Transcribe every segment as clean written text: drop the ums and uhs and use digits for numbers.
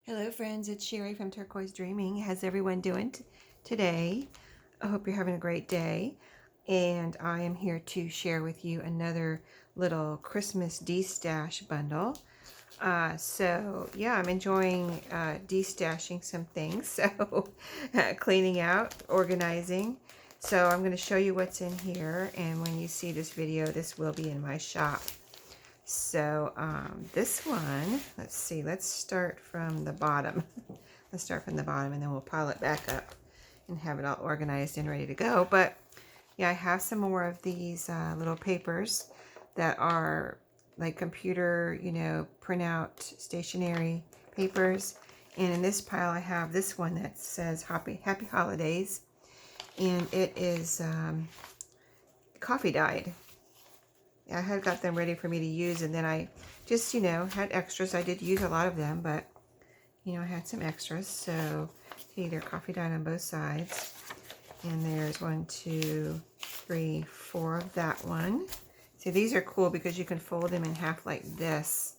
Hello friends, it's Sherry from Turquoise Dreaming. How's everyone doing today? I hope you're having a great day. And I am here to share with you another little Christmas destash bundle. I'm enjoying destashing some things. So cleaning out, organizing. So I'm going to show you what's in here. And when you see this video, this will be in my shop. So this one, let's see, let's start from the bottom. Let's start from the bottom and then we'll pile it back up and have it all organized and ready to go. But yeah, I have some more of these little papers that are like computer, printout stationery papers. And in this pile I have this one that says Happy Holidays. And it is coffee dyed. I had got them ready for me to use, and then I just, had extras. I did use a lot of them, but, I had some extras. So, see, they're coffee dyed on both sides. And there's 1, 2, 3, 4 of that one. See, these are cool because you can fold them in half like this.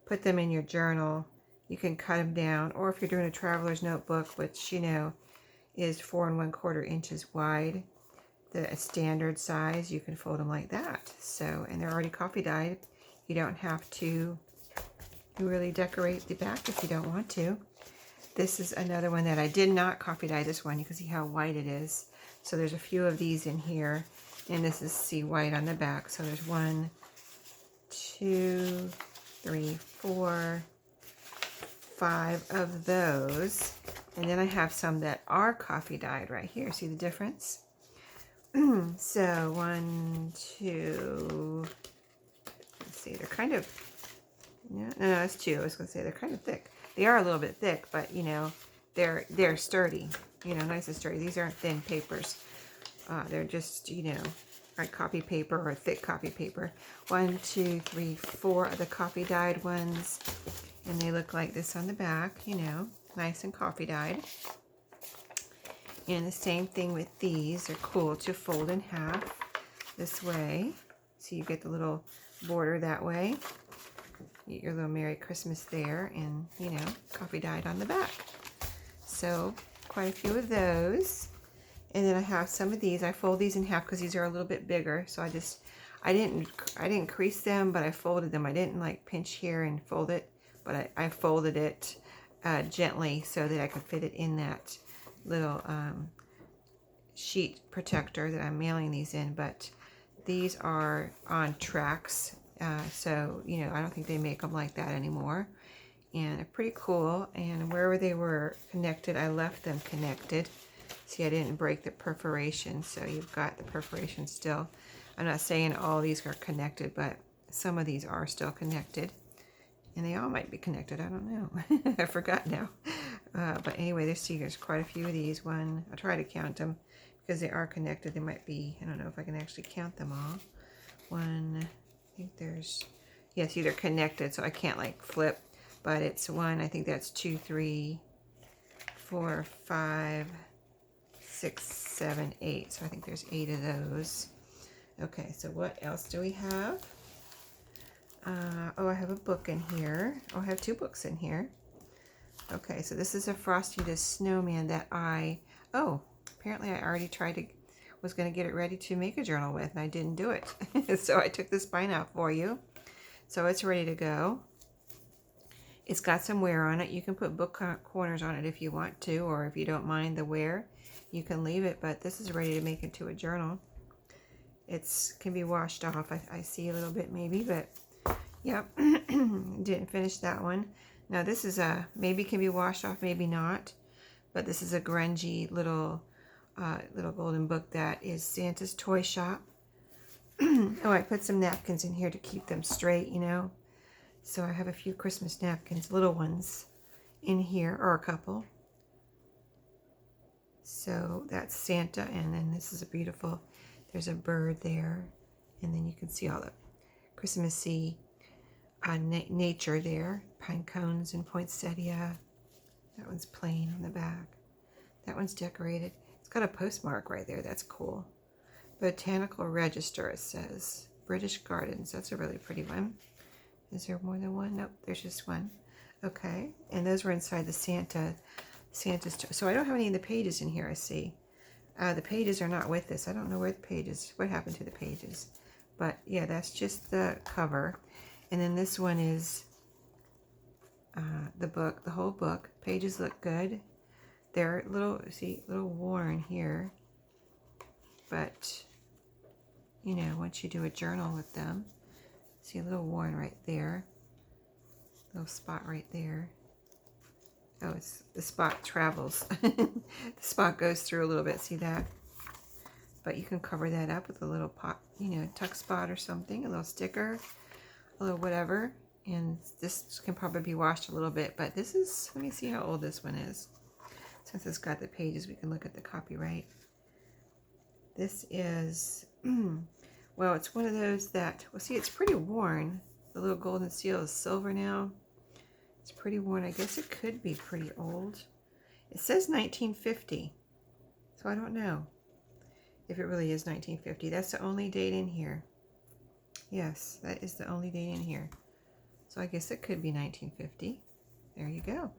Put them in your journal. You can cut them down. Or if you're doing a traveler's notebook, which, is 4 1/4 inches wide. The standard size, you can fold them like that. So, and they're already coffee dyed. You don't have to really decorate the back if you don't want to. This is another one that I did not coffee dye this one. You can see how white it is. So there's a few of these in here, and this is see white on the back. So there's 1, 2, 3, 4, 5 of those. And then I have some that are coffee dyed right here. See the difference? So 1, 2, let's see, they're kind of, no, it's 2. I was going to say they're kind of thick. They are a little bit thick, but, they're sturdy, nice and sturdy. These aren't thin papers. They're just, like copy paper or thick copy paper. 1, 2, 3, 4 of the coffee dyed ones. And they look like this on the back, nice and coffee dyed. And the same thing with these. They're cool to fold in half this way. So you get the little border that way. You get your little Merry Christmas there, and, coffee dyed on the back. So quite a few of those. And then I have some of these. I fold these in half because these are a little bit bigger. So I didn't crease them, but I folded them. I didn't like pinch here and fold it, but I folded it gently so that I could fit it in that little sheet protector that I'm mailing these in. But these are on tracks, so I don't think they make them like that anymore, and they're pretty cool. And wherever they were connected, I left them connected. See, I didn't break the perforation, so you've got the perforation still. I'm not saying all these are connected, but some of these are still connected. And they all might be connected. I don't know. I forgot now. But anyway, there's quite a few of these. I'll try to count them because they are connected. They might be, I don't know if I can actually count them all. 1, I think there's, yes, they're connected, so I can't like flip. But it's 1, I think that's 2, 3, 4, 5, 6, 7, 8. So I think there's 8 of those. Okay, so what else do we have? I have a book in here. I have 2 books in here. Okay, so this is a Frosty the Snowman that apparently I already was going to get it ready to make a journal with, and I didn't do it. So I took the spine out for you. So it's ready to go. It's got some wear on it. You can put book corners on it if you want to, or if you don't mind the wear, you can leave it, but this is ready to make into a journal. It can be washed off. I see a little bit maybe, but yep. Didn't finish that one. Now this is maybe can be washed off, maybe not. But this is a grungy little golden book that is Santa's Toy Shop. Oh, I put some napkins in here to keep them straight, So I have a few Christmas napkins, little ones, in here, or a couple. So that's Santa, and then this is a beautiful, there's a bird there. And then you can see all the Christmassy nature there, pine cones and poinsettia. That one's plain on the back. That one's decorated. It's got a postmark right there. That's cool. Botanical Register, it says. British Gardens. That's a really pretty one. Is there more than one? Nope, there's just one. Okay, and those were inside the Santa's. So I don't have any of the pages in here, I see. The pages are not with this. I don't know where the pages, what happened to the pages. But yeah, that's just the cover. And then this one is the book, the whole book. Pages look good. They're little, see, a little worn here. But, you know, once you do a journal with them, see a little worn right there. Little spot right there. Oh, it's the spot travels. The spot goes through a little bit. See that? But you can cover that up with a little pot, you know, tuck spot or something, a little sticker, a little whatever. And this can probably be washed a little bit, but this is, let me see how old this one is. Since it's got the pages, we can look at the copyright. This is, well, it's one of those that, well, see, it's pretty worn. The little golden seal is silver now. It's pretty worn. I guess it could be pretty old. It says 1950, so I don't know if it really is 1950. That's the only date in here. Yes, that is the only date in here. So I guess it could be 1950. There you go.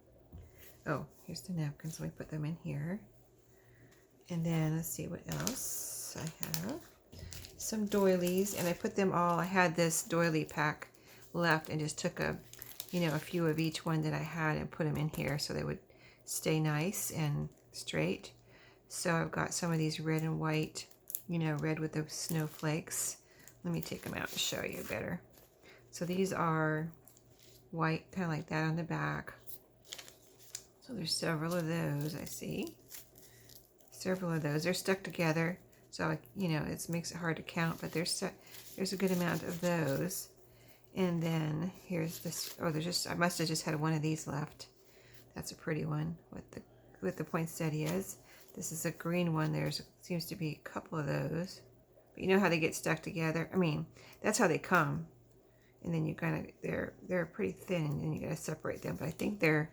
Oh, here's the napkins. Let me put them in here. And then let's see what else I have. Some doilies, and I put them all, I had this doily pack left and just took a few of each one that I had and put them in here so they would stay nice and straight. So I've got some of these red and white, you know, red with the snowflakes. Let me take them out and show you better. So these are white, kind of like that on the back. So there's several of those, I see. Several of those. They're stuck together, so, you know, it makes it hard to count, but there's a good amount of those. And then here's this, oh, I must have just had one of these left. That's a pretty one with the poinsettias. This is a green one. Seems to be a couple of those. But you know how they get stuck together? I mean, that's how they come. And then you kind of, they're pretty thin, and you got to separate them. But I think there's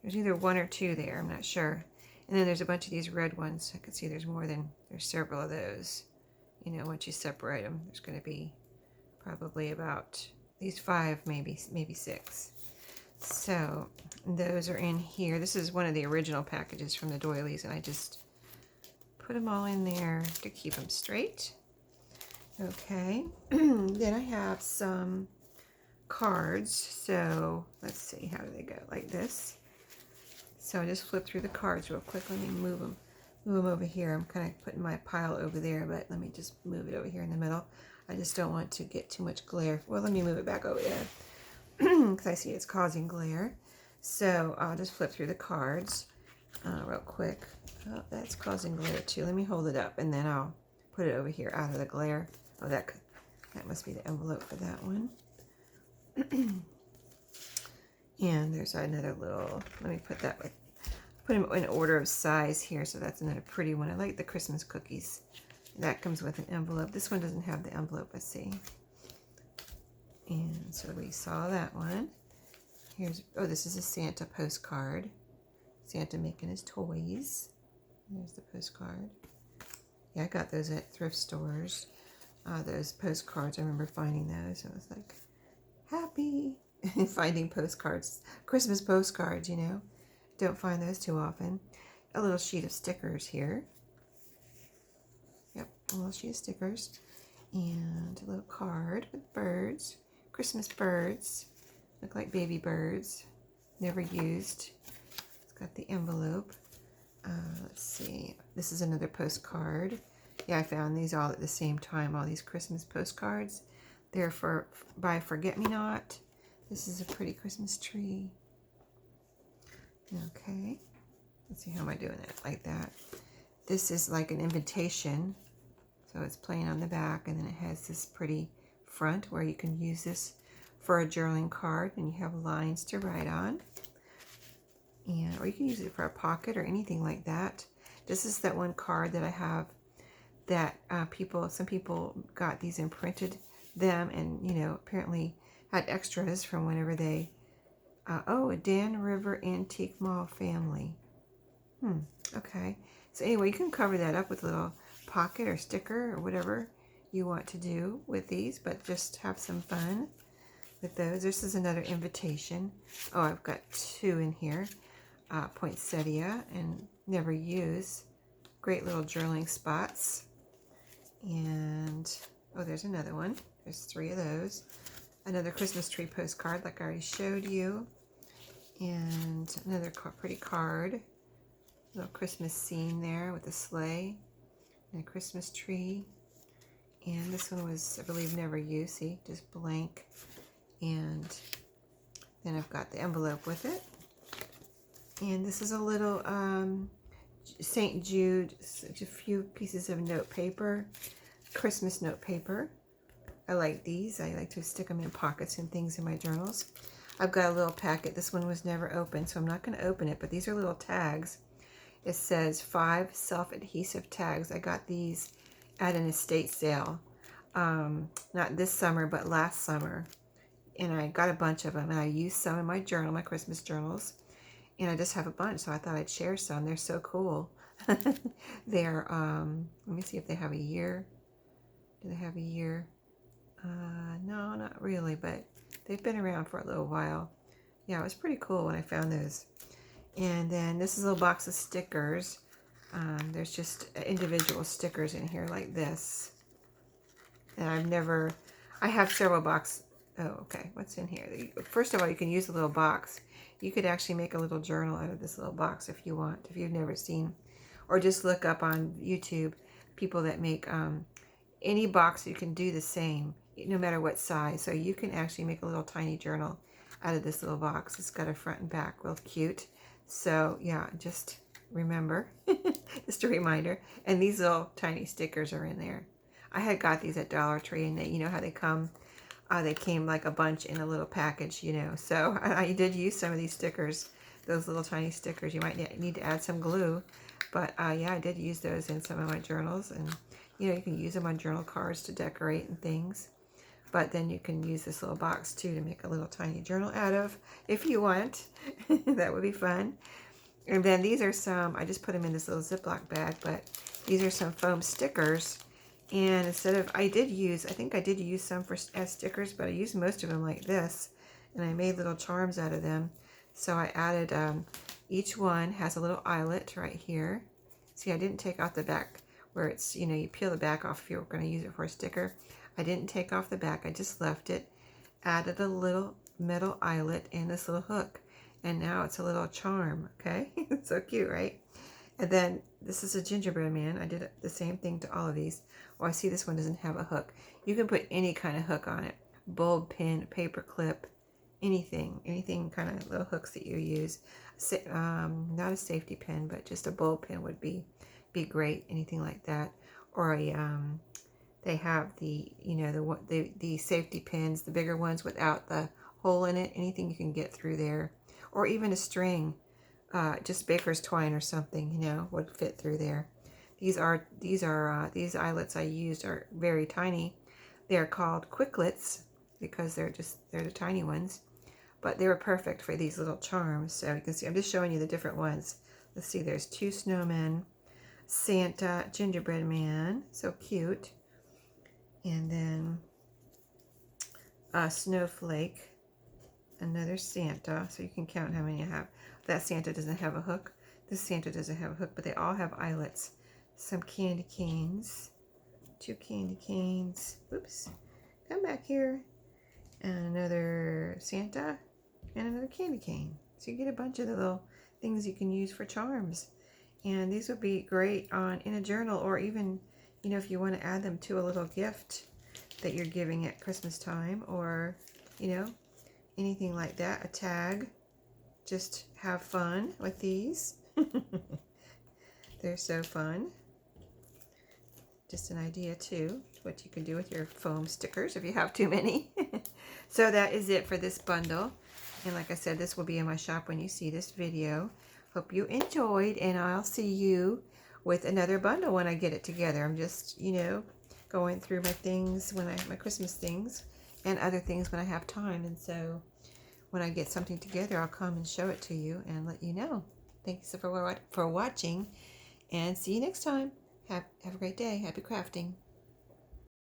either one or two there. I'm not sure. And then there's a bunch of these red ones. I can see there's several of those. You know, once you separate them, there's going to be probably about these 5, maybe 6. So those are in here. This is one of the original packages from the doilies, and I just put them all in there to keep them straight. Okay, then I have some cards. So let's see, how do they go? Like this. So I just flip through the cards real quick. Let me move them over here. I'm kind of putting my pile over there, but let me just move it over here in the middle. I just don't want to get too much glare. Well, let me move it back over there because I see it's causing glare. So I'll just flip through the cards real quick. Oh, that's causing glare too. Let me hold it up and then I'll put it over here out of the glare. Oh, that must be the envelope for that one. And there's another little, let me put them in order of size here. So that's another pretty one. I like the Christmas cookies. That comes with an envelope. This one doesn't have the envelope, I see. And so we saw that one. Oh, this is a Santa postcard. Santa making his toys. There's the postcard. Yeah, I got those at thrift stores. Those postcards, I remember finding those. I was like, happy. Finding postcards. Christmas postcards, you know. Don't find those too often. A little sheet of stickers here. Yep, a little sheet of stickers. And a little card with birds. Christmas birds. Look like baby birds. Never used. It's got the envelope. Let's see. This is another postcard. Yeah, I found these all at the same time. All these Christmas postcards. They're by Forget Me Not. This is a pretty Christmas tree. Okay. Let's see, how am I doing it? Like that. This is like an invitation. So it's plain on the back, and then it has this pretty front where you can use this for a journaling card, and you have lines to write on. Or you can use it for a pocket or anything like that. This is that one card that I have that some people got these and printed them, and, you know, apparently had extras from whenever they, a Dan River Antique Mall family. Okay. So anyway, you can cover that up with a little pocket or sticker or whatever you want to do with these, but just have some fun with those. This is another invitation. Oh, I've got 2 in here. Poinsettia and never use. Great little journaling spots. And, oh, there's another one. There's 3 of those. Another Christmas tree postcard like I already showed you. And another pretty card. Little Christmas scene there with a sleigh and a Christmas tree. And this one was, I believe, never used. See, just blank. And then I've got the envelope with it. And this is a little St. Jude, just a few pieces of note paper, Christmas note paper. I like these. I like to stick them in pockets and things in my journals. I've got a little packet. This one was never opened, so I'm not going to open it, but these are little tags. It says 5 self-adhesive tags. I got these at an estate sale. Not this summer, but last summer. And I got a bunch of them, and I used some in my journal, my Christmas journals. And I just have a bunch, so I thought I'd share some. They're so cool. They're, let me see if they have a year. Do they have a year? No, not really, but they've been around for a little while. Yeah, it was pretty cool when I found those. And then this is a little box of stickers. There's just individual stickers in here like this. And I have several boxes. Oh, okay. What's in here? First of all, you can use a little box. You could actually make a little journal out of this little box if you want, if you've never seen. Or just look up on YouTube people that make any box. You can do the same, no matter what size. So you can actually make a little tiny journal out of this little box. It's got a front and back, real cute. So yeah, just remember, just a reminder. And these little tiny stickers are in there. I had got these at Dollar Tree, and you know how they come. They came like a bunch in a little package, you know. So I did use some of these stickers, those little tiny stickers. You might need to add some glue. But yeah, I did use those in some of my journals. And, you know, you can use them on journal cards to decorate and things. But then you can use this little box, too, to make a little tiny journal out of, if you want. That would be fun. And then these are some, I just put them in this little Ziploc bag, but these are some foam stickers. And instead of, I think I did use some as stickers, but I used most of them like this. And I made little charms out of them. So I added, each one has a little eyelet right here. See, I didn't take off the back where it's, you know, you peel the back off if you were going to use it for a sticker. I didn't take off the back. I just left it. Added a little metal eyelet and this little hook. And now it's a little charm, okay? It's so cute, right? And then this is a gingerbread man. I did the same thing to all of these. Oh, I see this one doesn't have a hook. You can put any kind of hook on it. Bulb pin, paper clip, anything kind of little hooks that you use. Not a safety pin, but just a bulb pin would be great. Anything like that. Or a, they have the, you know, the safety pins, the bigger ones without the hole in it. Anything you can get through there. Or even a string. Just baker's twine or something, you know, would fit through there. These eyelets I used are very tiny. They're called quicklets because they're the tiny ones, but they were perfect for these little charms. So you can see, I'm just showing you the different ones. Let's see, there's 2 snowmen, Santa, gingerbread man, so cute, and then a snowflake, another Santa, so you can count how many I have. That Santa doesn't have a hook. This Santa doesn't have a hook, but they all have eyelets. Some candy canes. 2 candy canes. Oops. Come back here. And another Santa and another candy cane. So you get a bunch of the little things you can use for charms. And these would be great in a journal, or even, you know, if you want to add them to a little gift that you're giving at Christmas time, or, you know, anything like that. A tag. Just have fun with these. They're so fun. Just an idea too, what you can do with your foam stickers if you have too many. So that is it for this bundle. And like I said, this will be in my shop when you see this video. Hope you enjoyed, and I'll see you with another bundle when I get it together. I'm just, you know, going through my things my Christmas things and other things when I have time. And so when I get something together, I'll come and show it to you and let you know. Thanks for watching, and see you next time. Have a great day. Happy crafting.